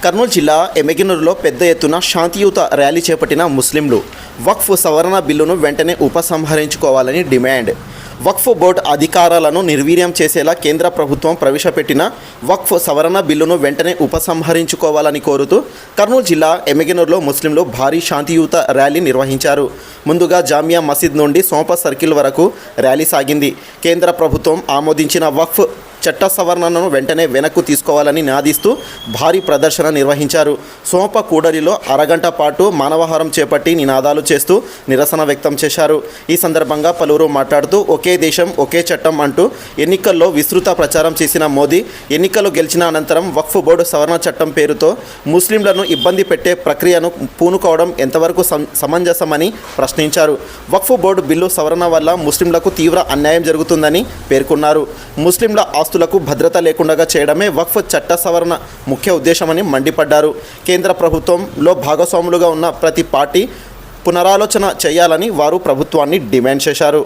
కర్నూలు జిల్లా ఎమ్మిగనూరులో పెద్ద ఎత్తున శాంతియుత ర్యాలీ చేపట్టిన ముస్లింలు వక్ఫ్ సవరణ బిల్లును వెంటనే ఉపసంహరించుకోవాలని డిమాండ్. వక్ఫ్ బోర్డు అధికారాలను నిర్వీర్యం చేసేలా కేంద్ర ప్రభుత్వం ప్రవేశపెట్టిన వక్ఫ్ సవరణ బిల్లును వెంటనే ఉపసంహరించుకోవాలని కోరుతూ కర్నూలు జిల్లా ఎమ్మిగనూరులో ముస్లింలు భారీ శాంతియుత ర్యాలీ నిర్వహించారు. ముందుగా జామియా మసీద్ నుండి సోంప సర్కిల్ వరకు ర్యాలీ సాగింది. కేంద్ర ప్రభుత్వం ఆమోదించిన వక్ఫ్ చట్ట సవరణను వెంటనే వెనక్కు తీసుకోవాలని నినాదిస్తూ భారీ ప్రదర్శన నిర్వహించారు. సోంప కూడలిలో అరగంట పాటు మానవహారం చేపట్టి నినాదాలు చేస్తూ నిరసన వ్యక్తం చేశారు. ఈ సందర్భంగా పలువురు మాట్లాడుతూ ఒకే దేశం ఒకే చట్టం అంటూ ఎన్నికల్లో విస్తృత ప్రచారం చేసిన మోదీ ఎన్నికలు గెలిచిన అనంతరం వక్ఫ్ బోర్డు సవరణ చట్టం పేరుతో ముస్లింలను ఇబ్బంది పెట్టే ప్రక్రియను పూనుకోవడం ఎంతవరకు సమంజసమని ప్రశ్నించారు. వక్ఫ్ బోర్డు బిల్లు సవరణ వల్ల ముస్లింలకు తీవ్ర అన్యాయం జరుగుతుందని పేర్కొన్నారు. ముస్లింల ఆస్తులకు భద్రత లేకుండా చేయడమే వక్ఫ్ చట్ట సవరణ ముఖ్య ఉద్దేశమని మండిపడ్డారు. కేంద్ర ప్రభుత్వంలో భాగస్వాములుగా ఉన్న ప్రతి పార్టీ పునరాలోచన చేయాలని వారు ప్రభుత్వాన్ని డిమాండ్ చేశారు.